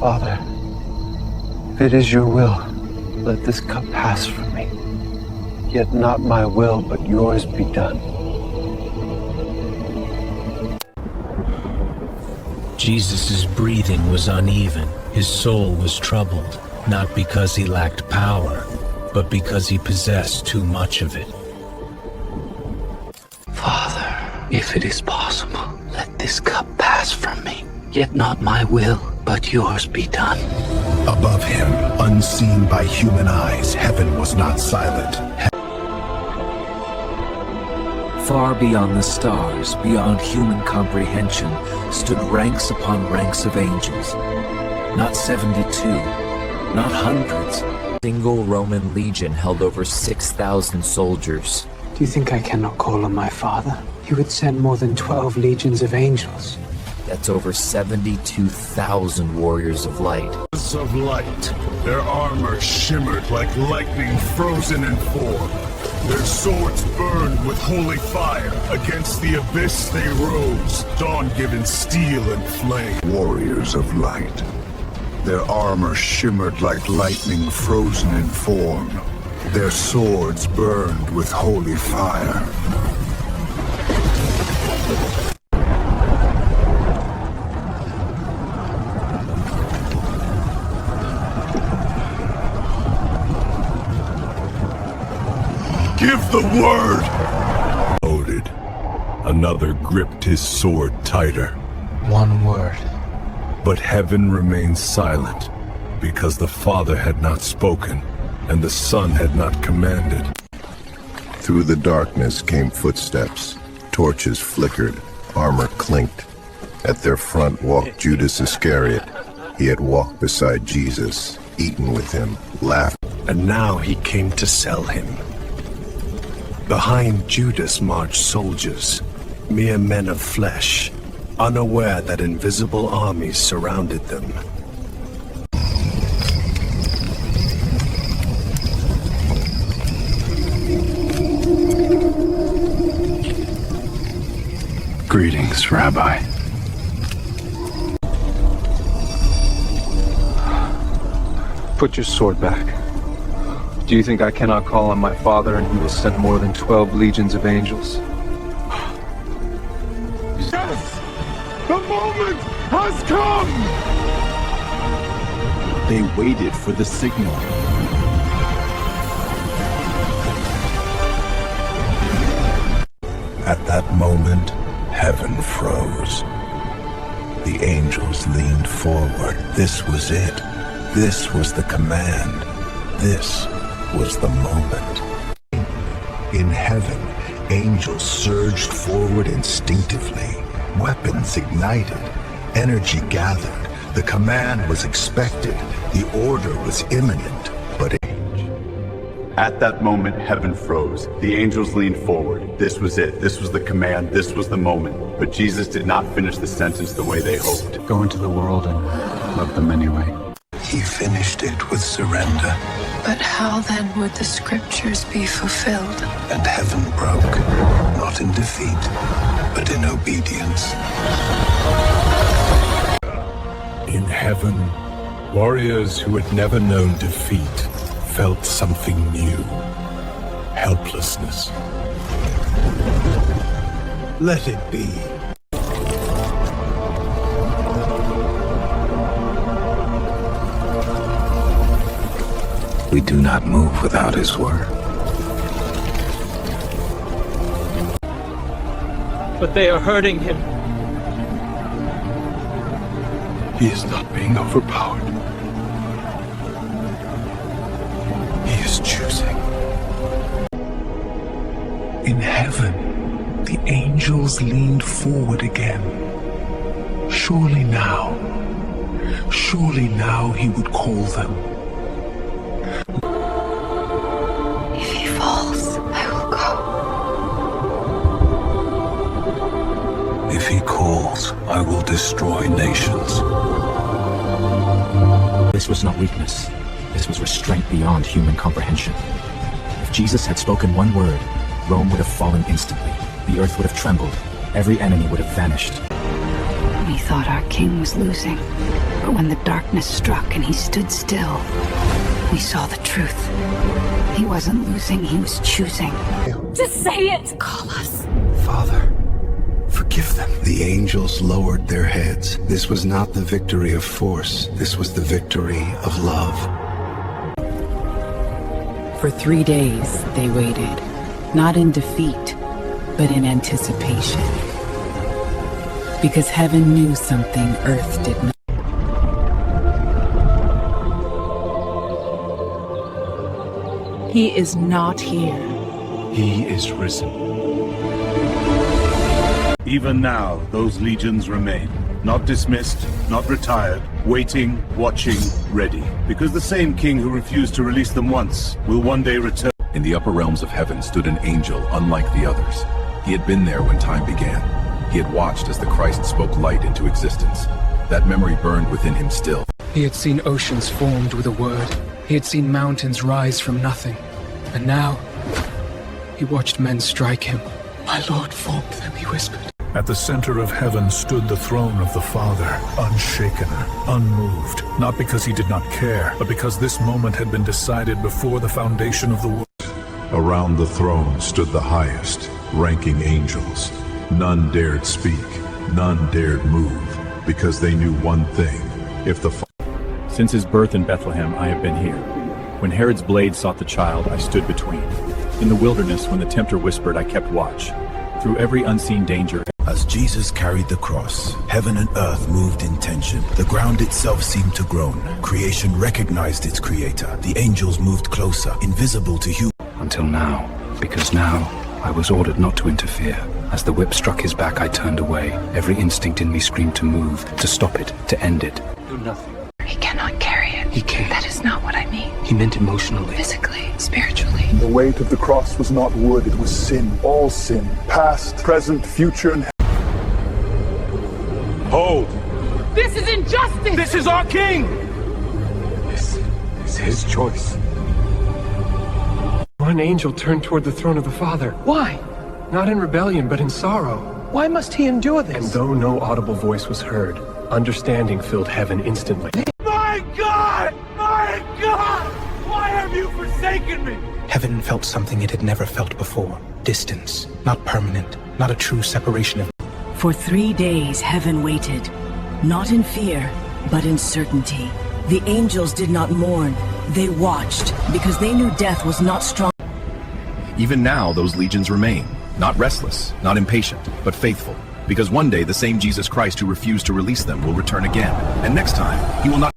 Father, if it is your will, let this cup pass from me. Yet not my will, but yours be done. Jesus' breathing was uneven. His soul was troubled, not because he lacked power, but because he possessed too much of it. Father, if it is possible, let this cup pass from me. Yet not my will, but yours be done. Above him, unseen by human eyes, heaven was not silent. Far beyond the stars, beyond human comprehension, stood ranks upon ranks of angels. Not 72, not hundreds. A single Roman legion held over 6,000 soldiers. Do you think I cannot call on my Father? He would send more than 12 legions of angels. That's over 72,000 warriors of light. Of light, their armor shimmered like lightning frozen in form. Their swords burned with holy fire. Against the abyss they rose, dawn-given steel and flame. Warriors of light. Their armor shimmered like lightning frozen in form. Their swords burned with holy fire. Give the word! Loaded. Another gripped his sword tighter. One word. But heaven remained silent, because the Father had not spoken, and the Son had not commanded. Through the darkness came footsteps. Torches flickered, armor clinked. At their front walked Judas Iscariot. He had walked beside Jesus, eaten with him, laughed. And now he came to sell him. Behind Judas marched soldiers, mere men of flesh, unaware that invisible armies surrounded them. Greetings, Rabbi. Put your sword back. Do you think I cannot call on my Father and he will send more than 12 legions of angels? Yes! The moment has come! They waited for the signal. At that moment, heaven froze. The angels leaned forward. This was it. This was the command. This was the moment. In heaven, angels surged forward instinctively. Weapons ignited. Energy gathered. The command was expected. The order was imminent. But At that moment, heaven froze. The angels leaned forward. This was it. This was the command. This was the moment. But Jesus did not finish the sentence the way they hoped. Go into the world and love them anyway. he finished it with surrender. But how then would the scriptures be fulfilled? And heaven broke, not in defeat, but in obedience. In heaven, warriors who had never known defeat felt something new. Helplessness. Let it be. We do not move without his word. But they are hurting him. He is not being overpowered. He is choosing. In heaven, the angels leaned forward again. Surely now he would call them. If he falls, I will go. If he calls, I will destroy nations. This was not weakness. This was restraint beyond human comprehension. If Jesus had spoken one word, Rome would have fallen instantly. The earth would have trembled. Every enemy would have vanished. We We thought our king was losing, but when the darkness struck and he stood still, we saw the truth. He wasn't losing, he was choosing. Just say it! Call us. Father, forgive them. The angels lowered their heads. This was not the victory of force. This was the victory of love. For 3 days they waited, not in defeat, but in anticipation. Because heaven knew something earth did not. He is not here. He is risen. Even now, those legions remain. Not dismissed, not retired, waiting, watching, ready. Because the same king who refused to release them once will one day return. In the upper realms of heaven stood an angel unlike the others. He had been there when time began. He had watched as the Christ spoke light into existence. That memory burned within him still. He had seen oceans formed with a word. He had seen mountains rise from nothing. And now, he watched men strike him. My Lord formed them, he whispered. At the center of heaven stood the throne of the Father, unshaken, unmoved, not because he did not care, but because this moment had been decided before the foundation of the world. Around the throne stood the highest, ranking angels. None dared speak, none dared move, because they knew one thing. If the Since his birth in Bethlehem, I have been here. When Herod's blade sought the child, I stood between. In the wilderness, when the tempter whispered, I kept watch. Through every unseen danger. As Jesus carried the cross, heaven and earth moved in tension. The ground itself seemed to groan. Creation recognized its creator. The angels moved closer, invisible to humans. Until now, because now I was ordered not to interfere. As the whip struck his back, I turned away. Every instinct in me screamed to move, to stop it, to end it. Do nothing. He cannot carry it. He can't. That is not what I mean. He meant emotionally. Physically, spiritually. The weight of the cross was not wood, it was sin. All sin. Past, present, future, and Hold! This is injustice! This is our king! This is his choice. One angel turned toward the throne of the Father. Why? Not in rebellion, but in sorrow. Why must he endure this? And though no audible voice was heard, understanding filled heaven instantly. My God! My God! Why have you forsaken me? Heaven felt something it had never felt before. Distance, not permanent, not a true separation of. For 3 days heaven waited, not in fear, but in certainty. The angels did not mourn, they watched, because they knew death was not strong. Even now, those legions remain. Not restless, not impatient, but faithful. Because one day the same Jesus Christ who refused to release them will return again. And next time, he will not